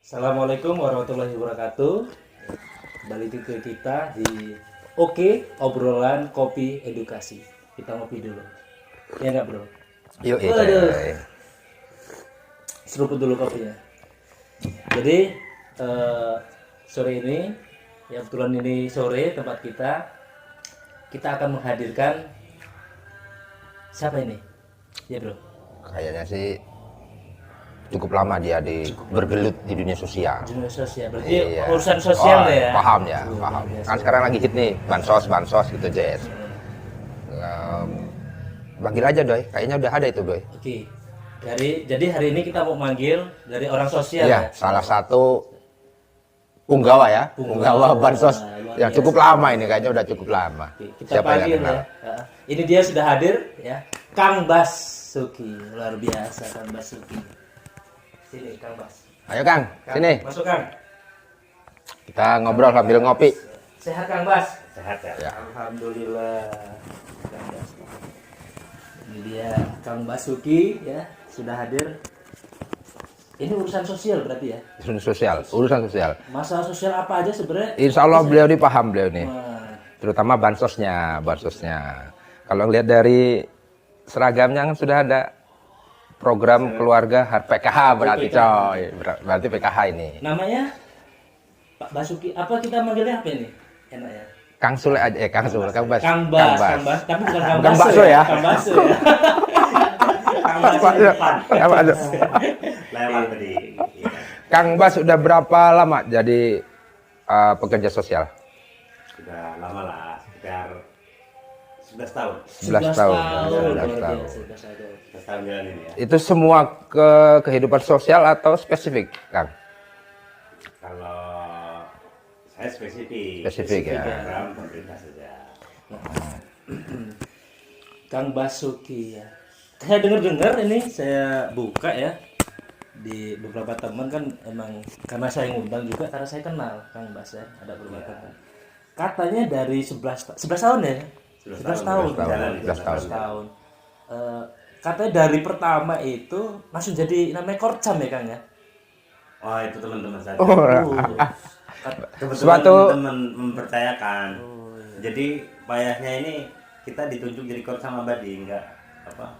Assalamualaikum warahmatullahi wabarakatuh. Kembali ke kita di Oke Obrolan Kopi Edukasi. Kita ngopi dulu. Ya enggak, Bro? Yuk, Waduh. Seruput dulu kopinya. Jadi sore ini, ya kebetulan ini sore tempat kita akan menghadirkan siapa ini? Ya, Bro. kayaknya sih cukup lama dia bergelut di dunia sosial. Dunia sosial. Berarti Iya. urusan sosial Oh, ya. Paham ya, paham. biasa. Kan sekarang lagi hit nih, bansos gitu, Jess. Panggil aja, Doy. Kayaknya udah ada itu, Doy. Oke. Jadi hari ini kita mau manggil dari orang sosial Iya, ya. salah satu punggawa ya, punggawa bansos. luar Ya, biasa. cukup lama ini, kayaknya udah cukup lama. Oke, kita yang panggil kenal? ya. Ini dia sudah hadir ya. Kang Basuki. Luar biasa Kang Basuki. Sini Kang Bas. Ayo, Kang, sini. Masuk Kang. Kita ngobrol sambil ngopi. Sehat Kang Bas? Sehat ya? Ya. Alhamdulillah. Kang Bas. Ini dia Kang Basuki ya, sudah hadir. Ini urusan sosial berarti ya. Urusan sosial. Masalah sosial apa aja sebenarnya? Insya Allah beliau dipaham beliau nih. Wah, Terutama bansosnya. Kalau lihat dari seragamnya kan sudah ada program keluarga PKH berarti coy. Berarti PKH ini. namanya Pak Basuki. Apa kita manggilnya apa ini? Enak ya. Kang Sule aja, Kang Sule, Kang Bas. Kang Bas, tapi bukan Kang Bukan Baso bakso ya. Kang Baso ya. Kang Bas di depan. Lewat tadi. Kang Bas sudah berapa lama jadi pekerja sosial? Sudah lama lah, sekitar 11 tahun. 11 tahun. 11 11 tahun. 11 tahun jalan ini ya. Itu semua kehidupan sosial atau spesifik, Kang? Kalau saya spesifik. Spesifik ya. Program pemerintah saja. Kang Basuki ya. Saya dengar ini saya buka ya di beberapa teman kan emang karena saya ngundang juga karena saya kenal Kang Bas ya, ada beberapa teman. Katanya dari 11 tahun ya. 11 tahun. 11 tahun. 11 tahun. Katanya dari pertama itu langsung jadi namanya korcam ya Kang ya. Oh, itu teman-teman saya. Oh, Kebetulan Suatu- teman-teman mempercayakan. Jadi payahnya ini kita ditunjuk jadi korcam abadi, enggak apa?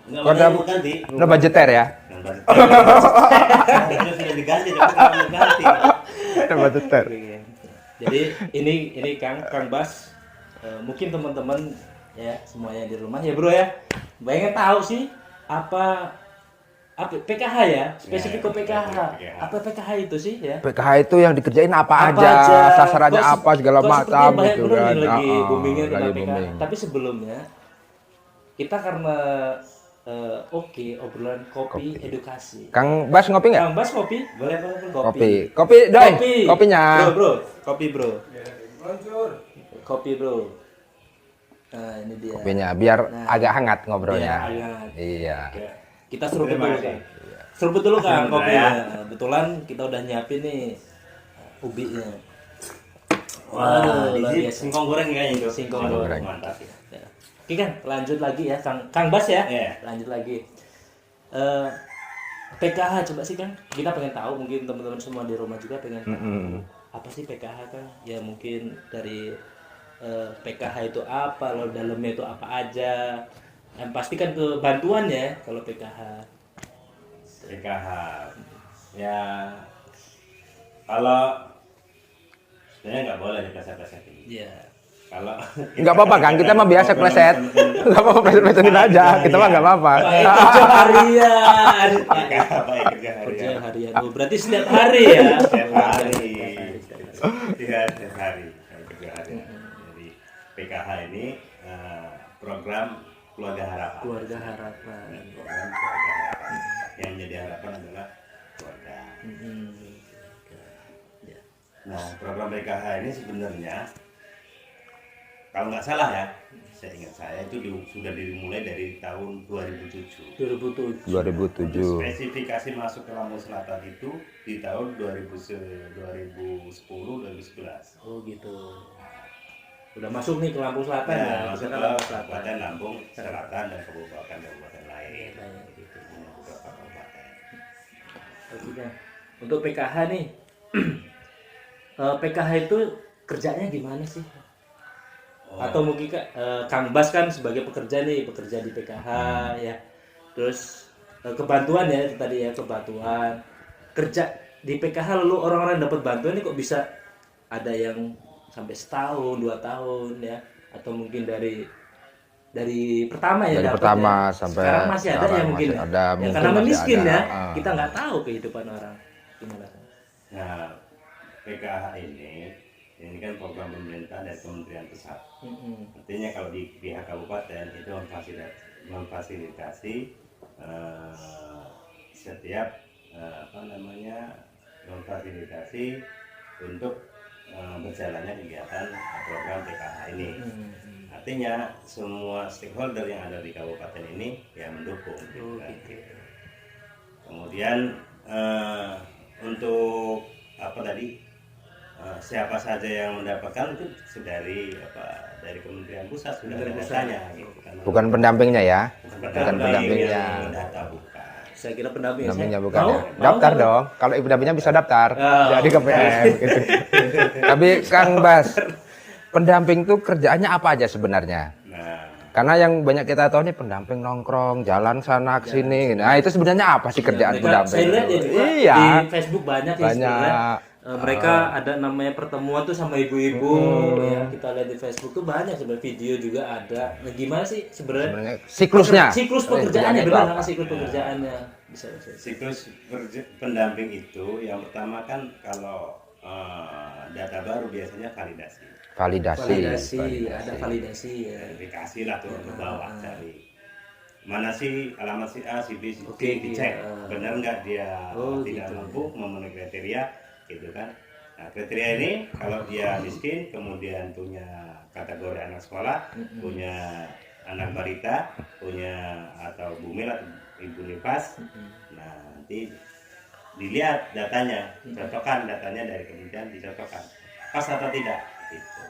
Enggak Korcam- mau ganti. no budgeter ya? Sudah diganti, tapi mau ganti. No budgeter. Jadi ini Kang Bas, mungkin teman-teman ya semuanya di rumah ya Bro ya, pengen tahu sih apa PKH ya, spesifik ke PKH. Apa PKH itu sih ya? PKH itu yang dikerjain apa, Apa aja, sasarannya Kok apa segala kok macam sepertinya banyak gitu bener kan. nih lagi Ah, boomingnya lagi tentang PKH. booming. Tapi sebelumnya kita karena oke obrolan kopi edukasi. Kang Bas ngopi nggak? Kang Bas kopi? Boleh. Kopi, Doi. Kopinya. Bro, kopi bro. Kopi bro. Nah ini dia. Kopinya biar Nah. agak hangat ngobrolnya. Biar hangat. Iya. Ya. Kita seruput Terima dulu kasih. Kang. Seruput dulu Kang Udah kopi ya. ya. Kebetulan kita udah nyiapin nih ubinya. Wah, luar di biasa. singkong goreng kayaknya itu. Singkong Waduh, goreng. Mantap ya. Ya. Oke kan, lanjut lagi ya Kang Bas ya. Iya. Lanjut lagi. PKH coba sih Kang. Kita pengen tahu mungkin teman-teman semua di rumah juga pengen tahu. Apa sih PKH Kang? Ya mungkin dari PKH itu apa, lalu dalamnya itu apa aja. Yang pasti kan ke bantuan ya kalau PKH. PKH. Ya, kalau sebenarnya nggak boleh dipleset-plesetin. Iya. Kalau Nggak apa-apa Kang, kita mah biasa pleset. Nggak apa-apa pleset-plesetin aja. Kita mah nggak apa-apa. Kerja harian. PKH baik kerja Kerja harian. harian. Oh, berarti setiap hari ya. Setiap hari. Iya, setiap hari. Kerja harian. Jadi PKH ini program keluarga harapan. Keluarga harapan. Program keluarga harapan. Yang jadi harapan adalah keluarga. Ya. Nah, program PKH ini sebenarnya kalau nggak salah ya, saya ingat saya itu sudah dimulai dari tahun 2007. 2007. 2007. Spesifikasi masuk ke Lampung Selatan itu di tahun 2010-2011. Oh gitu. Udah masuk nih ke Lampung Selatan ya. Ya, masuk Kita ke Lampung Selatan. Kabupaten Lampung Selatan dan kabupaten lain. Banyak gitu. Beberapa kabupaten. Oke, Kang. untuk PKH nih. PKH itu kerjanya gimana sih? Atau mungkin Kang Bas kan sebagai pekerja nih, pekerja di PKH ya. Terus kebantuan ya itu tadi ya, kebantuan. Kerja di PKH lalu orang-orang dapat bantuan ini kok bisa ada yang sampai setahun, 2 tahun ya, atau mungkin dari pertama ya Dari dapet pertama ya. sampai Sekarang masih ada sekarang yang mungkin masih ya. ada, Ya, mungkin karena masih miskin ada. ya, Ah. kita nggak tahu kehidupan orang gimana. Nah, PKH ini kan program pemerintah dari Kementerian Pusat. Artinya kalau di pihak kabupaten itu memfasilitasi setiap memfasilitasi untuk berjalannya kegiatan program PKH ini. Artinya semua stakeholder yang ada di kabupaten ini ya mendukung. Gitu kan. Kemudian untuk siapa saja yang mendapatkan itu dari Kementerian Pusat sudah ada datanya gitu kan. Bukan pendampingnya ya. Bukan pendampingnya. Data bukan. Saya kira pendamping. Pendampingnya saya bukan mau, ya. mau Daftar nggak? dong. Kalau pendampingnya bisa daftar. Oh. Jadi ke PM gitu. Tapi Kang Bas, pendamping tuh kerjaannya apa aja sebenarnya? Nah, Karena yang banyak kita tahu nih pendamping nongkrong, jalan sana ke sini. Nah, itu sebenarnya apa sih kerjaan Mereka, pendamping? saya lihat ya juga Iya. di Facebook banyak ya Banyak. sebenarnya. Mereka ada namanya pertemuan tuh sama ibu-ibu ya, kita lihat di Facebook tuh banyak sebenarnya, video juga ada. Nah, gimana sih sebenarnya Sebenarnya siklusnya. siklus Kerjaannya pekerjaannya itu benar apa? nggak siklus pekerjaannya bisa. siklus pendamping itu yang pertama kan kalau data baru biasanya validasi. Validasi. Ada validasi ya. Verifikasi lah tuh ke bawah cari mana sih alamat si A, si B, si C, Oke, dicek iya. benar nggak dia tidak Gitu. mampu memenuhi kriteria gitu kan. Nah, kriteria ini kalau dia miskin kemudian punya kategori anak sekolah, punya anak balita, punya atau bumil atau ibu nifas, nah nanti dilihat datanya, cocokkan datanya dari kementerian, dicocokkan pas atau tidak gitu.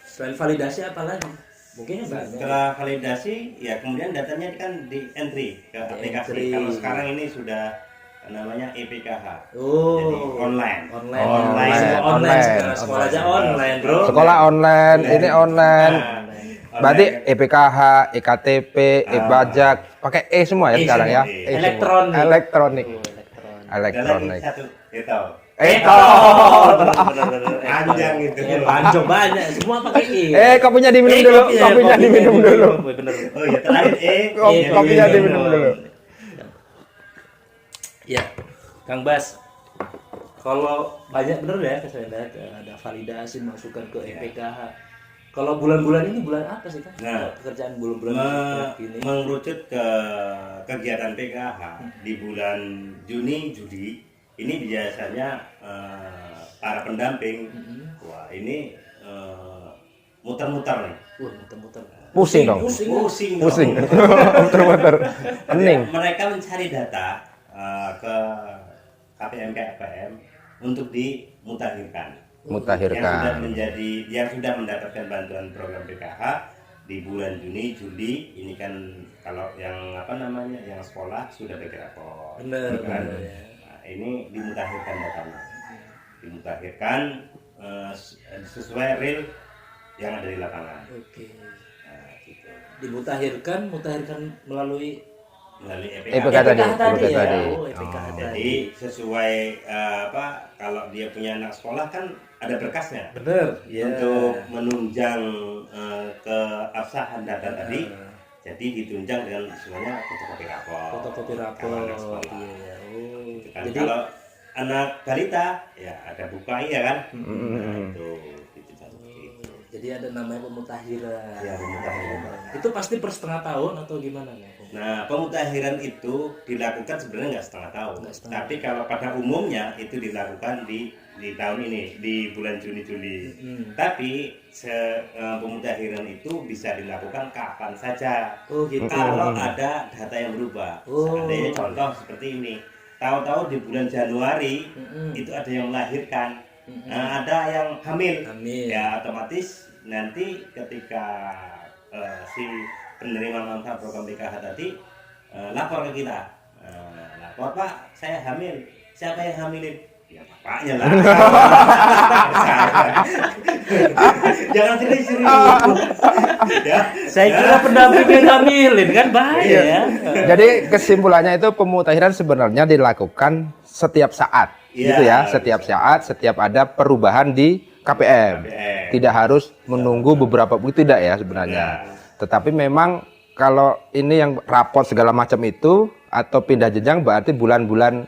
Selain validasi apa lagi? Mungkin banyak. Setelah validasi, ya kemudian datanya kan di entry ke aplikasi. Entry. Kalau sekarang ini sudah namanya EPKH. Oh, Jadi online. online. Online. Semua Online. sekarang. Sekolah aja online, bro. Sekolah online, ini online. Nah, Berarti online. EPKH, EKTP, e-pajak, pakai E semua ya E sekarang ya. semua. E semua. Elektronik. Elektronik. Oh, elektronik. Ada lagi Elektronik. satu, itu. Bener-bener. Panjang itu. Panjang banyak. Semua pakai E. Kopinya diminum dulu, kopinya diminum dulu. Bener. Oh ya terakhir Kopinya diminum dulu. Ya, Kang Bas. Kalau banyak bener ya saya lihat ada validasi masukkan ke EPKH. Kalau bulan-bulan ini bulan apa sih Kang? Nah, Pekerjaan bulan-bulan ini. mengerucut ke kegiatan PKH di bulan Juni, Juli ini biasanya para pendamping, wah ini muter-muter nih. Wah, muter-muter. Pusing dong. Pusing. Pusing. dong. Muter-muter. Hening. Mereka mencari data ke KPM KPM untuk dimutakhirkan. Mutakhirkan. Yang sudah mendapatkan bantuan program PKH di bulan Juni, Juli ini kan kalau yang yang sekolah sudah bagi rapor. Bener, kan? bener, ya. Nah, ini dimutakhirkan datanya. Dimutakhirkan sesuai real yang ada di lapangan. Oke. Nah, gitu. Mutahirkan melalui Melalui EPKH EPKH. tadi. tadi ya. tadi. Oh, EPKH tadi. Jadi sesuai kalau dia punya anak sekolah kan ada berkasnya Bener, ya. untuk menunjang keabsahan data tadi. Jadi ditunjang dengan semuanya fotokopi rapor. Fotokopi rapor. Kalau anak sekolah. Iya. Oh. Gitu kan. Jadi Kalau anak balita ya ada bukai ya kan. Nah, itu gitu kan. Gitu. jadi ada namanya pemutahiran. Ya, pemutahiran. Itu pasti per setengah tahun atau gimana ya? Nah, pemutahiran itu dilakukan sebenarnya nggak setengah tahun. Nggak setengah. Tapi kalau pada umumnya itu dilakukan di tahun ini, di bulan Juni Juli. Tapi pemutahiran itu bisa dilakukan kapan saja. Oh gitu. Kalau ada data yang berubah. Oh. Seandainya contoh seperti ini. Tahu-tahu di bulan Januari itu ada yang melahirkan. Nah, ada yang hamil. Hamil. Ya otomatis nanti ketika si penerima manfaat program PKH tadi lapor ke kita, lapor Pak saya hamil siapa yang hamilin? Ya bapaknya lah. Jangan serius-serius. Ya, Saya kira pendamping yang hamilin kan bahaya ya. Jadi kesimpulannya itu pemutahiran sebenarnya dilakukan setiap saat, Iya, gitu ya. Setiap saat, setiap ada perubahan di KPM. Tidak harus menunggu beberapa bulan, tidak ya sebenarnya. Tetapi memang kalau ini yang rapot segala macam itu atau pindah jenjang berarti bulan-bulan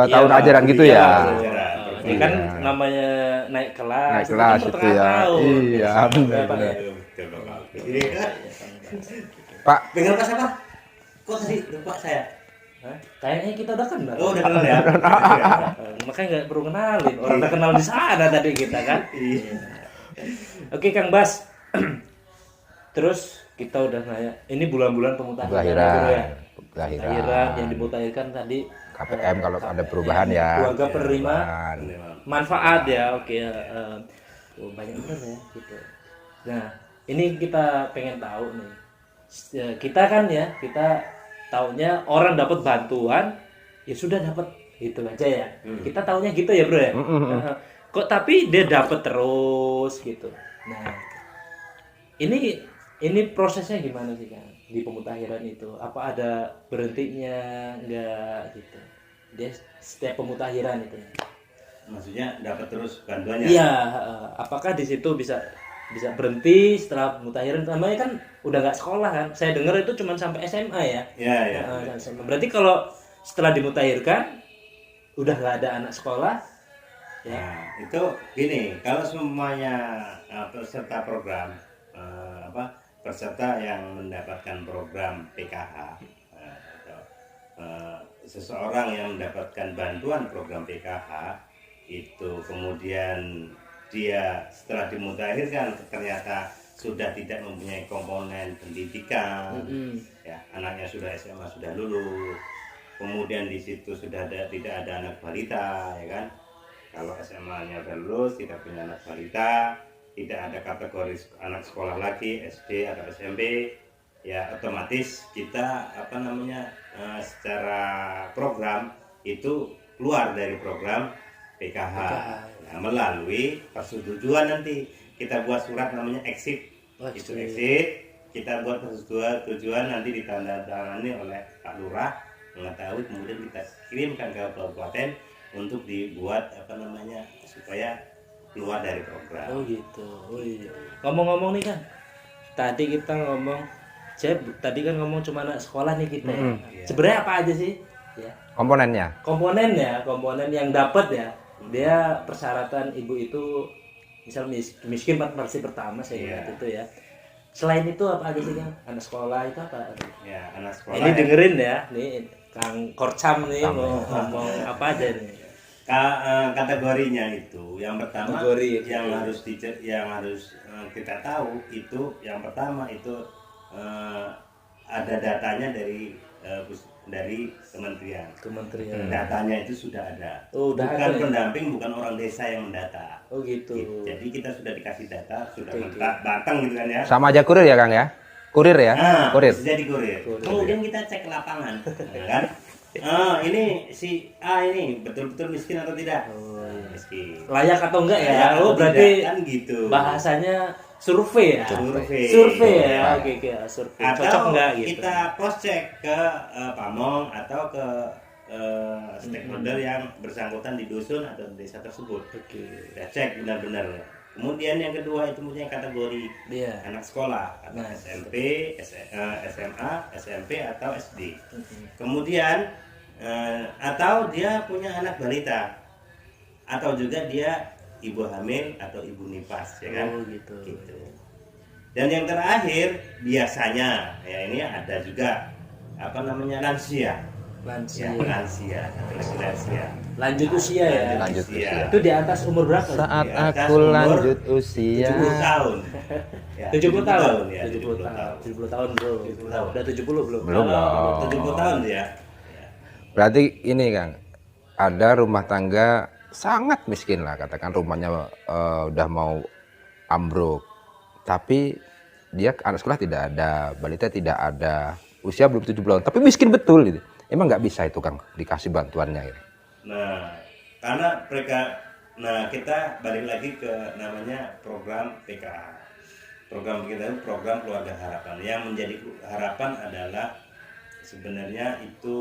tahun ajaran gitu iya, ya. Ini kan namanya naik kelas. Naik kelas kan itu pertengahan ya. tahun. Iya, benar. Pak, ya. Betul, Bapak. Ini kan Pak, pegang pas apa? Kok tadi lupa saya? Hah? Kayaknya kita udah kenal. Oh, udah kenal ya. Makanya nggak perlu kenalin. Orang udah kenal di sana tadi kita kan. Iya. Oke Kang Bas. Terus kita udah nanya. Ini bulan-bulan pemutahiran. dulu ya. Pemutahiran yang dimutahirkan tadi. KPM kalau ada perubahan ya. Keluarga penerima Perubahan. manfaat ya. Oke. Oh, banyak bener ya gitu. Nah ini kita pengen tahu nih. Kita kan ya kita taunya orang dapat bantuan ya sudah dapat gitu aja ya. Kita taunya gitu ya bro ya. Kok tapi dia dapat terus gitu. Nah ini prosesnya gimana sih Kang di pemutahiran itu? Apa ada berhentinya enggak gitu? Dia setiap pemutahiran itu. Maksudnya dapat terus bantuannya? Iya. Apakah di situ bisa berhenti setelah pemutahiran? Namanya kan udah nggak sekolah kan? Saya dengar itu cuma sampai SMA ya. Iya. SMA. Berarti kalau setelah dimutahirkan udah nggak ada anak sekolah ya. Nah, itu gini, kalau semuanya peserta program peserta yang mendapatkan program PKH atau seseorang yang mendapatkan bantuan program PKH itu kemudian dia setelah dimutahirkan ternyata sudah tidak mempunyai komponen pendidikan, ya anaknya sudah SMA sudah lulus, kemudian di situ sudah tidak ada anak balita, ya kan? Kalau SMA-nya sudah lulus, tidak punya anak balita, tidak ada kategori anak sekolah lagi SD atau SMP, ya otomatis kita secara program itu keluar dari program PKH. Nah, melalui persetujuan nanti kita buat surat namanya exit. Itu exit, kita buat persetujuan nanti ditandatangani oleh Pak Lurah, mengetahui kemudian kita kirimkan ke kabupaten untuk dibuat supaya keluar dari program. Oh gitu. Oh iya. Ngomong-ngomong nih kan, tadi kita ngomong, tadi kan ngomong cuma anak sekolah nih kita. Ya. Sebenarnya apa aja sih? Ya. Komponennya. Komponen yang dapat ya. Dia persyaratan ibu itu misal miskin versi pertama saya ingat itu ya. Selain itu apa aja sih Kang? Anak sekolah itu apa? Ya, anak sekolah. Ini dengerin ya, nih Kang Korcam nih mau ngomong apa aja nih. Kategorinya itu yang pertama Kategori, yang harus kita tahu itu yang pertama itu ada datanya dari kementerian. Datanya itu sudah ada. Oh, udah bukan ada, ya? pendamping, bukan orang desa yang mendata. Oh gitu. Jadi kita sudah dikasih data, sudah matang gitu kan ya. Sama aja kurir ya Kang ya? Kurir ya? Nah, Kurir. jadi kurir. Kemudian kita cek ke lapangan, ya kan? Ini si A ini betul-betul miskin atau tidak? Miskin. Layak atau enggak ya? Layak atau Berarti tidak, kan gitu. Bahasanya survei ya. Survei ya. Oke, survei. Cocok Atau enggak gitu. kita cross check ke Pamong atau ke stakeholder yang bersangkutan di dusun atau desa tersebut. Oke. Kita cek benar-benar. Kemudian yang kedua itu punya kategori anak sekolah, SMP, SMA, SMP atau SD. Kemudian atau dia punya anak balita, atau juga dia ibu hamil atau ibu nifas, ya kan? Oh gitu. Dan yang terakhir biasanya ya ini ada juga lansia. Lansia. Lanjut usia ya. Lanjut usia. Itu di atas umur berapa? Saat Di atas aku umur lanjut usia 70 tahun. Ya, 70 tahun. ya. 70 tahun, Bro. Udah 70 belum? Belum dong. 70 tahun ya. Berarti ini Kang, ada rumah tangga sangat miskin lah, katakan rumahnya udah mau ambruk, tapi dia anak sekolah tidak ada, balita tidak ada, usia belum 70 tahun, tapi miskin betul gitu. Emang nggak bisa itu Kang dikasih bantuannya gitu? Nah, karena mereka, nah kita balik lagi ke namanya program PKH. Program kita itu program keluarga harapan. Yang menjadi harapan adalah sebenarnya itu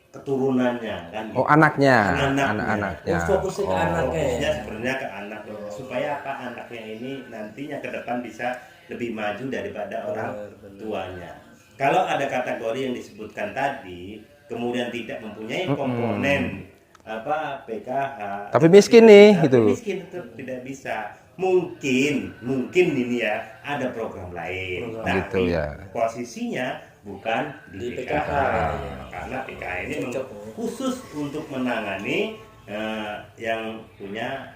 keturunannya kan. Oh, anaknya. Anaknya. Anak-anaknya. Fokusnya ke anaknya ya. Fokusnya sebenarnya ke anaknya supaya apa, anaknya ini nantinya ke depan bisa lebih maju daripada orang tuanya. Kalau ada kategori yang disebutkan tadi kemudian tidak mempunyai komponen apa PKH, Tapi miskin nih, tapi gitu. miskin tetap tidak bisa. Mungkin ini ya ada program lain, Program. tapi Gitu ya. posisinya bukan di Di PKH. PKH. Karena PKH ini Cocok. khusus untuk menangani yang punya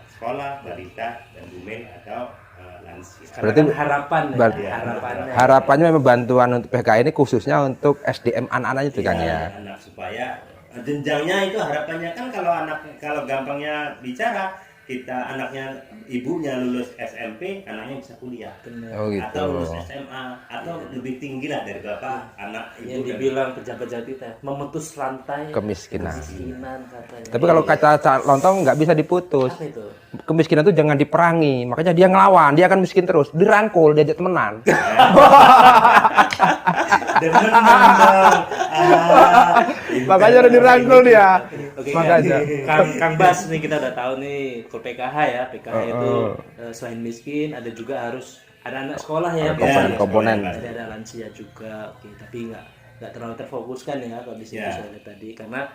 sekolah, balita dan bumen atau lansia. Berarti Karena kan harapan ya, berarti- harapannya. Harapannya memang bantuan untuk PKH ini khususnya untuk SDM anak-anak itu kan ya. Anak supaya jenjangnya itu harapannya kan kalau gampangnya bicara kita anaknya ibunya lulus SMP, anaknya bisa kuliah. Benar. Oh gitu. Atau lulus SMA atau lebih tinggi lah dari bapak anak Yang ibu dan dibilang pejabat kita memutus rantai Kemiskinan. katanya. Tapi kalau kata Cak Lontong nggak bisa diputus. apa itu? Kemiskinan itu jangan diperangi. Makanya dia ngelawan, dia akan miskin terus. Dirangkul, diajak temenan. dengan dong. Makanya udah dirangkul dia. Oke, Makanya. Kang Bas nih kita udah tahu nih kalau PKH ya. PKH itu selain miskin ada juga harus ada anak sekolah ya. Komponen-komponen. Ada lansia juga. Oke, tapi nggak terlalu terfokuskan ya kalau di situ Ya. saya lihat tadi karena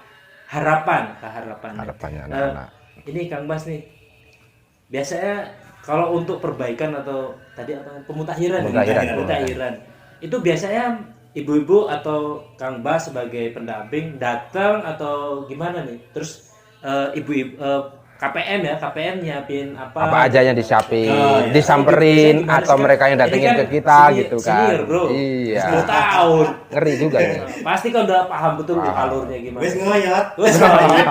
harapan. Harapannya anak-anak. Ini Kang Bas nih. Biasanya kalau untuk perbaikan atau tadi apa pemutahiran. Pemutahiran. Itu biasanya ibu-ibu atau Kang Bas sebagai pendamping datang atau gimana nih? Terus ibu-ibu KPM ya, KPM nyiapin Apa aja yang disiapin, Oh, iya. disamperin Gimana atau sih, mereka yang Ini datengin kan ke kita gitu kan. senior, bro. Iya. 10 tahun. Ngeri juga ya. Pasti kan udah paham betul alurnya gimana. Wes ngoyot. Wes ngoyot.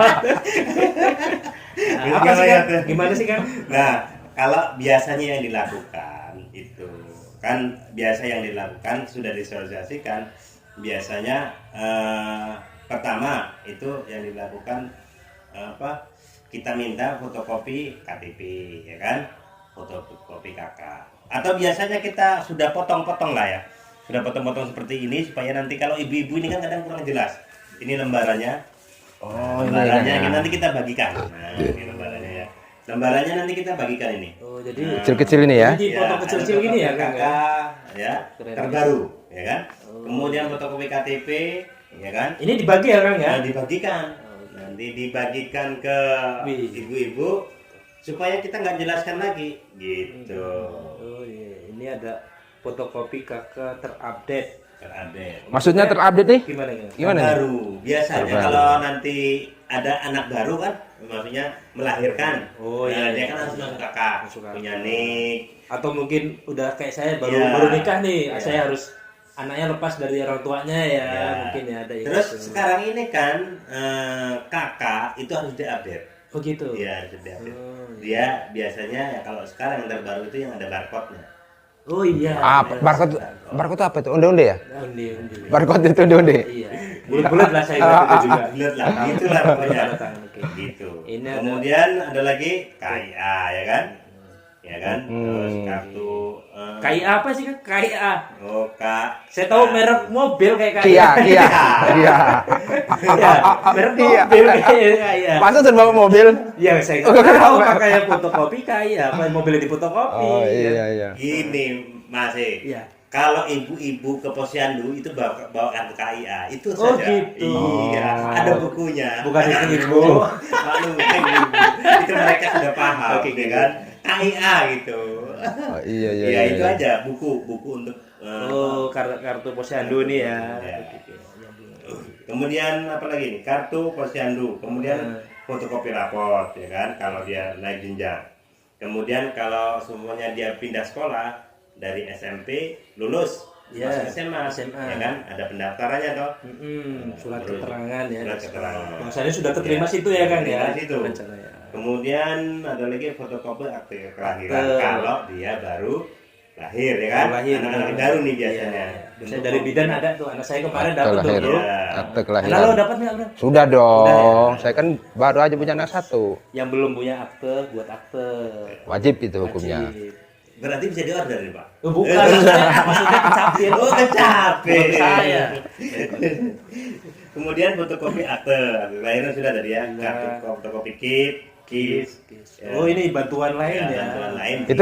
Nah, apa sih Ngoyot. Kang? Gimana sih Kang? Nah, kalau biasanya yang dilakukan itu kan biasa yang dilakukan sudah disosialisasikan. Biasanya pertama itu yang dilakukan apa? Kita minta fotokopi KTP, ya kan? Fotokopi KK. Atau biasanya kita sudah potong-potong lah ya. Sudah potong-potong seperti ini supaya nanti kalau ibu-ibu ini kan kadang kurang jelas. Ini lembarannya. Oh, Lembarannya ini. nanti kita bagikan. Nah, ini lembarannya ya. Lembarannya nanti kita bagikan ini. Oh, jadi Kecil-kecil ini ya. Jadi foto ada kecil-kecil gini ya, Kang, KK, ya, Keren. terbaru, ya kan? Kemudian fotokopi KTP, ya kan? ini dibagi ya Kang ya? Nah, dibagikan. Nanti dibagikan ke Wih. ibu-ibu supaya kita nggak jelaskan lagi, gitu. Oh iya, ini ada fotokopi kakak terupdate. Terupdate. Maksudnya terupdate nih? Gimana Kang? Gimana nih? Baru. Biasanya Terbaru. kalau nanti ada anak baru kan, maksudnya melahirkan. Oh, Nah, iya, dia iya. kan harus masuk kakak, Masuk kakak. punya nik. Atau mungkin udah kayak saya baru Iya. baru nikah nih, Iya. saya harus anaknya lepas dari orang tuanya ya, Ya. mungkin ya ada Terus itu. sekarang ini kan kakak itu harus diupdate. Begitu. Iya, harus diupdate. Oh, Dia biasanya ya kalau sekarang yang terbaru itu yang ada barcode-nya. Oh iya. Apa? Barcode apa itu? Onde-onde ya? Undi. Barcode itu onde-onde. Iya. Bulat-bulat lah saya lihat itu juga. Bulat lah, gitulah pokoknya. Tanda tangan, oke. Gitu. Ini ada- Kemudian ada lagi KIA ya kan? Ya kan? Terus kartu KIA apa sih Kang? KIA. oh Kak. Saya tahu merek mobil kayak Kia, Kia. Iya. Iya, merek Iya. mobil kayak Masa sudah bawa mobil? Ya saya nggak tahu makanya fotokopi kayak apa mobilnya di fotokopi. Oh iya iya. Gini Mas. Iya. Kalau ibu-ibu ke posyandu itu bawa kartu KIA itu Oh, saja. gitu. Iya, ada bukunya. Bukan Anak ibu. Maklum, ibu. Itu mereka sudah paham, Oke, ya kan? KIA gitu. Oh, iya iya. Ya iya, itu iya. aja buku untuk Oh, kartu posyandu nih ya. Ya. Oke. kemudian apa lagi nih? Kartu posyandu, kemudian fotokopi raport ya kan kalau dia naik jenjang. Kemudian kalau semuanya dia pindah sekolah dari SMP lulus Ya, masuk SMA, SMA. ya kan ada pendaftarannya toh. Surat keterangan ya. Surat keterangan. Yang saya sudah keterima situ ya Kang ya. Keterima situ. Rencana ya. Kemudian ada lagi fotokopi akte kelahiran Akte. kalau dia baru lahir ya kan, Lahir, anak-anak benar. baru nih biasanya. Biasanya dari bidan ada tuh, anak saya kemarin Akte dapat tuh lahir. bro. Ya. Akte Nah, kelahiran. lo dapat nggak bro? Sudah dong. Sudah, ya? Saya kan baru aja punya anak 1. Yang belum punya akte, buat akte. Wajib itu hukumnya. Wajib. Berarti bisa diorder nih Pak. Oh, bukan, maksudnya kecapin. Oh, kecapin. Bukan saya. Kemudian fotokopi akte kelahiran sudah tadi ya, kartu fotokopi KIS. Oh ini bantuan lain ya. bantuan lain. Itu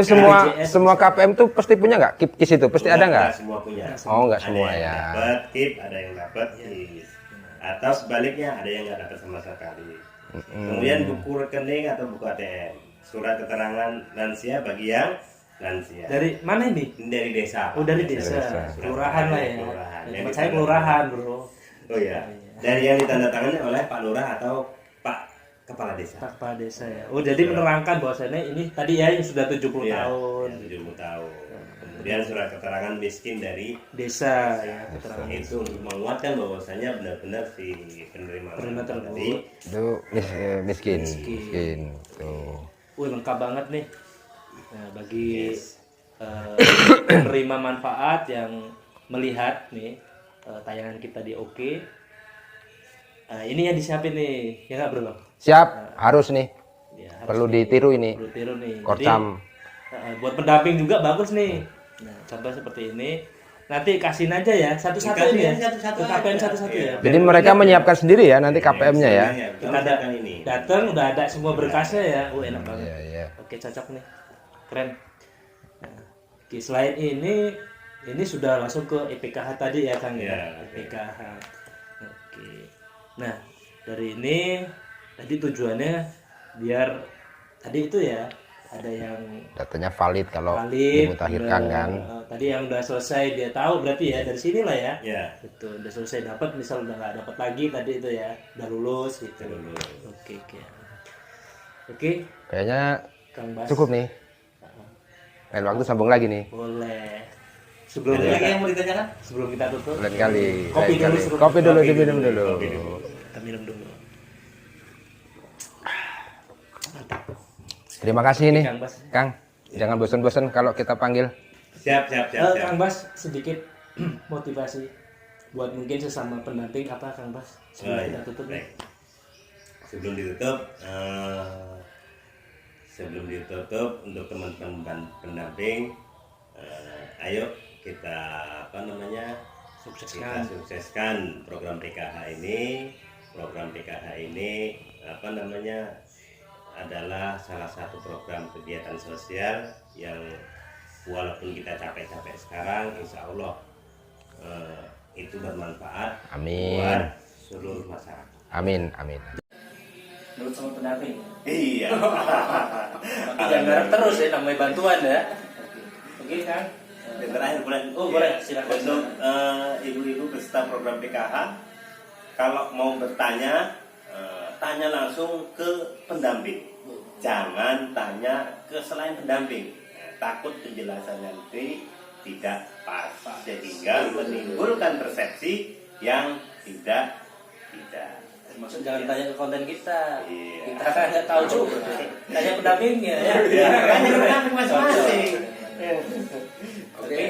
semua KPM tuh pasti punya nggak? KIS itu pasti ada nggak? Semua punya. Oh, nggak Ada semua yang ya. dapat KIP, ada yang dapat KIS. Atau sebaliknya ada yang nggak dapat sama sekali. Kemudian buku rekening atau buku ATM, surat keterangan lansia bagi yang lansia. Dari mana ini? Dari desa. Oh dari desa, Surat kelurahan lah ya. kelurahan. Ya, Yang tempat saya ditandatangani. kelurahan bro. Oh ya. Dan yang ditandatangani oleh Pak Lurah atau Pak Kepala Desa. Pak Kepala Desa ya. Oh jadi menerangkan bahwasannya ini tadi ya yang sudah 70 Iya, tahun. yang 70 tahun. Kemudian surat keterangan miskin dari Desa ya. Keterangan. itu untuk menguatkan bahwasanya benar-benar si penerima Penerima manfaat tersebut. tadi Itu miskin. Tuh. Wih lengkap banget nih. Nah, bagi Yes. penerima manfaat yang melihat nih tayangan kita di Oke. Ini yang disiapin nih, ya nggak bro? Siap, harus nih. Ya, Perlu ditiru ini. perlu tiru nih. Korcam. Jadi, buat pendamping juga bagus nih. Nah, contoh seperti ini. Nanti kasihin aja ya, satu-satu Dikasih ini ya. satu-satu Ke KPM aja. satu-satu Iya. ya. Jadi mereka menyiapkan sendiri ya nanti KPM-nya ya. Kita ada ini. datang udah ada semua berkasnya ya. Enak banget. Iya, iya. Oke, cocok nih. Keren. Nah, oke, selain ini sudah langsung ke EPKH tadi ya Kang ya. Iya, oke. EPKH. Oke. Nah, dari ini tadi tujuannya biar tadi itu ya ada yang Datanya valid kalau valid, dimutakhirkan udah, kan. tadi yang udah selesai dia tahu berarti ya dari sinilah ya. Ya. Betul, udah selesai dapat, misal udah nggak dapat lagi tadi itu ya, udah lulus gitu. Lulus. Oke, oke. Oke, Kayaknya Kang Bas. cukup nih. Lain waktu sambung lagi nih. Boleh. Sebelum Ada lagi kita, yang mau ditanyakan? sebelum kita tutup, Lain kali. Kopi lain dulu, kali. suruh. Kopi dulu, Kopi diminum dulu, dulu. kopi dulu. kita minum dulu. Terima kasih nih, Kang Bas. Kang. Jangan bosan-bosan kalau kita panggil. Siap, siap, siap, siap. Kang Bas, sedikit motivasi buat mungkin sesama pendamping apa Kang Bas? Sebelum Oh, kita iya. tutup nih. Baik. Sebelum ditutup untuk teman-teman pendamping, ayo kita Sukseskan. kita sukseskan program PKH ini. Program PKH ini adalah salah satu program kegiatan sosial yang walaupun kita capek-capek sekarang, insya Allah itu bermanfaat Amin. buat seluruh masyarakat. Amin, amin. Menurut sama pendamping. Iya. Jangan garap terus ya, namanya bantuan ya. Oke Kang. Dan terakhir bulan boleh, silakan. untuk ibu-ibu peserta program PKH, kalau mau bertanya, tanya langsung ke pendamping. Jangan tanya ke selain pendamping. Takut penjelasan nanti tidak pas, sehingga menimbulkan persepsi yang tidak. Maksud jangan tanya ke konten kita. Iya. Kita kan nggak tahu juga. Tanya pendampingnya ya. Ya, tanya ke pendamping masing-masing. Oke.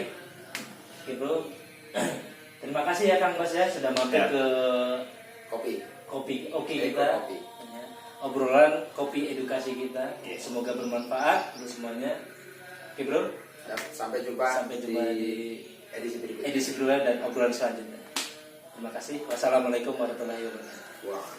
Oke bro. Terima kasih ya Kang Bas ya sudah mampir Ya. ke kopi oke kita. Ya. Obrolan kopi edukasi kita. Ya. Semoga bermanfaat untuk semuanya. Oke bro. Sampai jumpa. Sampai jumpa di edisi berikutnya. edisi kedua dan obrolan selanjutnya. Terima kasih. Wassalamualaikum warahmatullahi wabarakatuh. Wah.